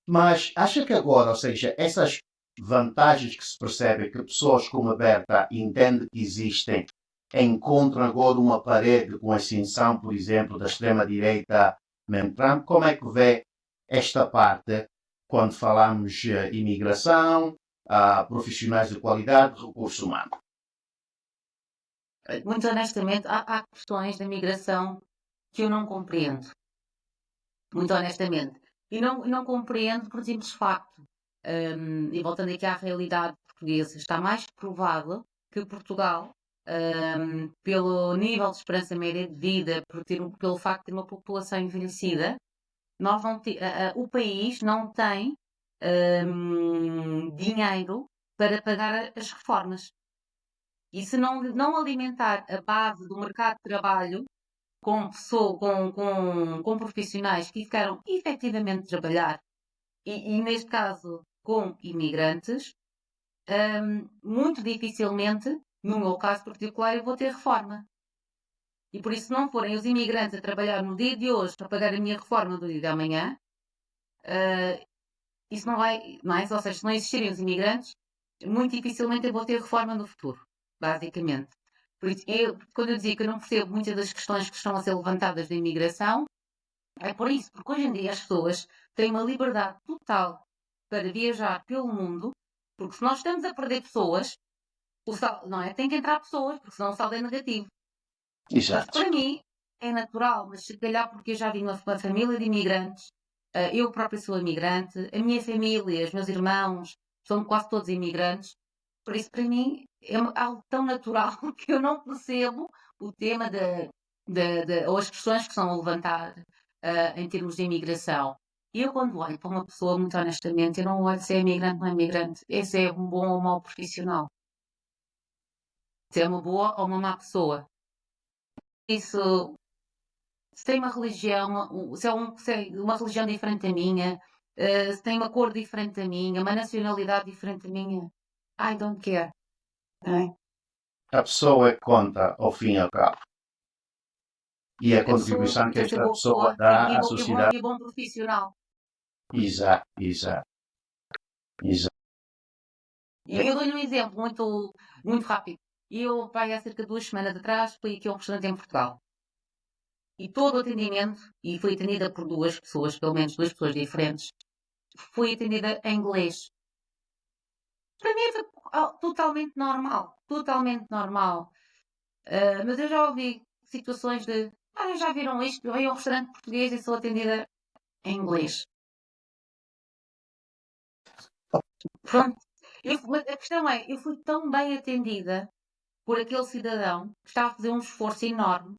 Mas acha que agora, ou seja, essas vantagens que se percebe que pessoas como a Berta entendem que existem, encontram agora uma parede com a ascensão, por exemplo, da extrema-direita mesmo Trump, como é que vê esta parte quando falamos imigração, profissionais de qualidade, recursos humanos? Muito honestamente, há questões da migração que eu não compreendo. Muito honestamente. E não compreendo por simples facto. E voltando aqui à realidade portuguesa, está mais provado que Portugal, pelo nível de esperança média de vida, pelo facto de ter uma população envelhecida, nós não o país não tem dinheiro para pagar as reformas. E se não alimentar a base do mercado de trabalho com profissionais que ficaram efetivamente trabalhar, e neste caso com imigrantes, muito dificilmente, no meu caso particular, eu vou ter reforma. E por isso, se não forem os imigrantes a trabalhar no dia de hoje para pagar a minha reforma do dia de amanhã, uh, isso não vai, não é? Ou seja, se não existirem os imigrantes, muito dificilmente eu vou ter reforma no futuro, basicamente. Por isso, quando eu dizia que eu não percebo muitas das questões que estão a ser levantadas da imigração, é por isso, porque hoje em dia as pessoas têm uma liberdade total para viajar pelo mundo, porque se nós estamos a perder pessoas, não é? Tem que entrar pessoas, porque senão o saldo é negativo. Portanto, Exato. para mim é natural, mas se calhar porque eu já vim de uma família de imigrantes, eu própria sou imigrante, a minha família, os meus irmãos, são quase todos imigrantes, por isso para mim é algo tão natural que eu não percebo o tema ou as questões que são a levantar em termos de imigração. E eu quando olho para uma pessoa, muito honestamente, eu não olho se é imigrante ou não é imigrante, se é um bom ou mau profissional, se é uma boa ou uma má pessoa. Isso, se tem uma religião, se é uma religião diferente da minha, se tem uma cor diferente da minha, uma nacionalidade diferente da minha, I don't care. Não é? A pessoa é que conta ao fim e ao cabo. E a A pessoa contribuição que tem que ser esta boa pessoa pessoa dá à e sociedade. bom profissional. Exato, exato, exato. Eu dou-lhe um exemplo muito rápido. Eu, pai, há cerca de 2 semanas atrás, fui aqui a um restaurante em Portugal. E todo o atendimento, e fui atendida por duas pessoas, pelo menos duas pessoas diferentes, fui atendida em inglês. Para mim foi totalmente normal. Totalmente normal. Mas eu já ouvi situações de. Já viram isto? Eu venho a um restaurante português e sou atendida em inglês. Pronto. Mas a questão é, eu fui tão bem atendida por aquele cidadão que estava a fazer um esforço enorme.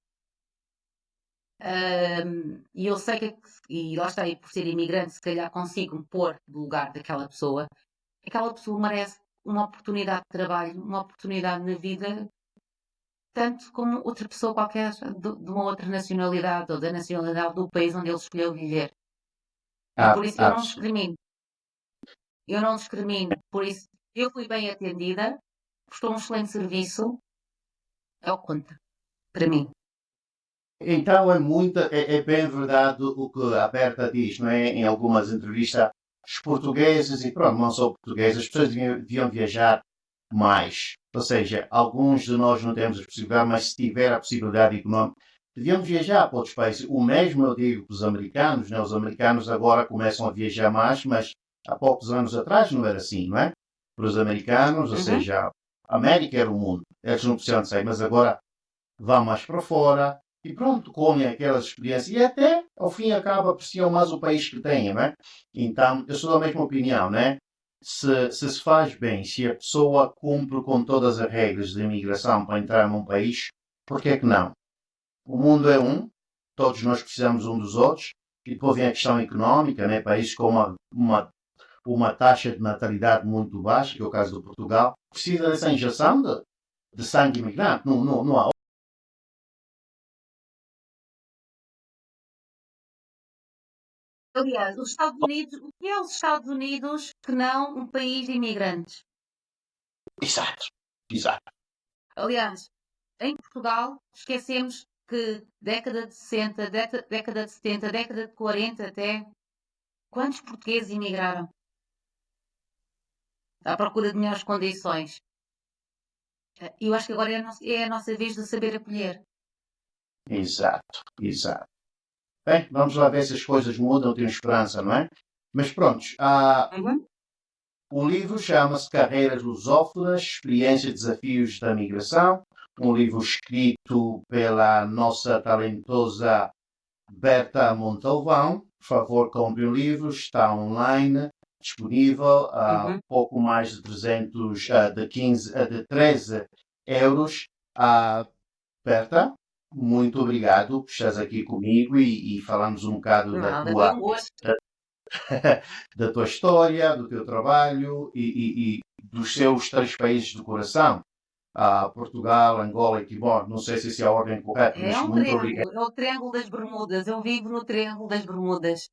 E eu sei e lá está, e por ser imigrante, se calhar consigo me pôr no lugar daquela pessoa. Aquela pessoa merece uma oportunidade de trabalho, uma oportunidade na vida, tanto como outra pessoa qualquer de uma outra nacionalidade ou da nacionalidade do país onde ele escolheu viver. E por isso eu não Absolutamente. discrimino. Eu não discrimino. Por isso eu fui bem atendida. prestou um excelente serviço, é o que conta, para mim. Então é bem verdade o que a Berta diz, não é? Em algumas entrevistas, os portugueses, e pronto, não só portugueses, as pessoas deviam viajar mais. Ou seja, alguns de nós não temos a possibilidade, mas se tiver a possibilidade económica, deviam viajar para outros países. O mesmo eu digo para os americanos, né? Os americanos agora começam a viajar mais, mas há poucos anos atrás não era assim, não é? Para os americanos, ou Uhum. seja, a América era o mundo. Eles não precisam de sair, mas agora vão mais para fora e pronto, comem aquelas experiências e até ao fim acaba apreciam mais o país que têm, não é? Então, eu sou da mesma opinião, né? Se faz bem, se a pessoa cumpre com todas as regras de imigração para entrar num país, por que é que não? O mundo é um, todos nós precisamos um dos outros, e depois vem a questão económica, né? Países com uma taxa de natalidade muito baixa, que é o caso do Portugal, precisa dessa injeção de sangue imigrante. Não há. Aliás, os Estados Unidos, o que é os Estados Unidos que não um país de imigrantes? Exato, exato. Aliás, em Portugal, esquecemos que década de 60, década de 70, década de 40 até, quantos portugueses imigraram à procura de melhores condições? Eu acho que agora é a nossa vez de saber acolher. Exato, exato. Bem, vamos lá ver se as coisas mudam, tenho esperança, não é? Mas pronto, Uhum. o livro chama-se Carreiras Lusófonas, Experiências e Desafios da Migração, um livro escrito pela nossa talentosa Berta Montalvão. Por favor, compre o livro, está online, disponível a Uhum. pouco mais de 300, de 13 euros. Berta, muito obrigado por estares aqui comigo e falarmos um bocado Nada, foi um gosto. da, da tua história, do teu trabalho e dos seus três países do coração. Portugal, Angola e Timor. Não sei se é a ordem correta, É mas um muito obrigado. triângulo, é o Triângulo das Bermudas. Eu vivo no Triângulo das Bermudas.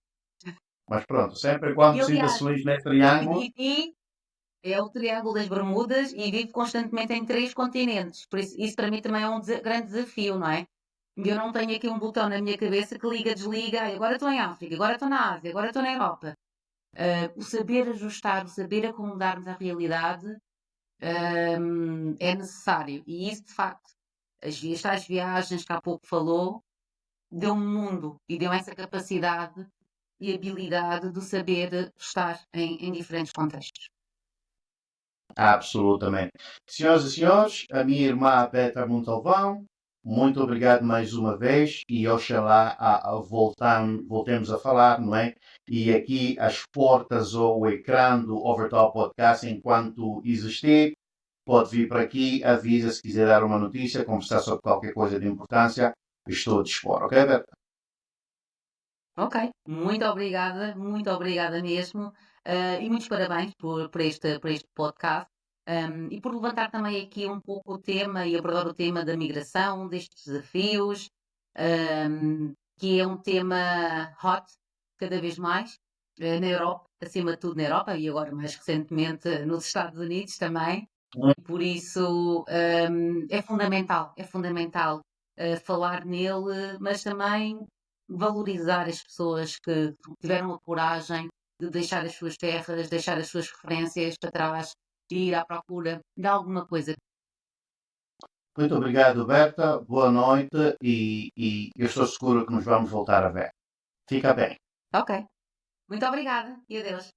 Mas pronto, sempre E quando te sintas aliás, feliz nesse triângulo, vivi, é o Triângulo das Bermudas e vivo constantemente em três continentes. Por isso para mim também é um grande desafio, não é? Eu não tenho aqui um botão na minha cabeça que liga, desliga. Agora estou em África, agora estou na Ásia, agora estou na Europa. O saber ajustar, o saber acomodar-nos à realidade, é necessário. E isso, de facto, estas viagens que há pouco falou, deu um mundo e deu essa capacidade e habilidade de saber estar em diferentes contextos. absolutamente. Senhoras e senhores, a minha irmã Petra Montalvão, muito obrigado mais uma vez e oxalá voltemos a falar, não é? E aqui as portas ou o ecrã do Overtop Podcast, enquanto existir, pode vir para aqui, avisa se quiser dar uma notícia, conversar sobre qualquer coisa de importância, estou a dispor, ok, Berta? Ok, muito obrigada mesmo. E muitos parabéns por este podcast. E por levantar também aqui um pouco o tema e abordar o tema da migração, destes desafios, que é um tema hot cada vez mais, na Europa, acima de tudo na Europa e agora mais recentemente nos Estados Unidos também. E por isso é fundamental falar nele, mas também valorizar as pessoas que tiveram a coragem de deixar as suas terras, deixar as suas referências para trás e ir à procura de alguma coisa. Muito obrigado, Berta. Boa noite e eu estou seguro que nos vamos voltar a ver. Fica bem. Ok, muito obrigada e adeus.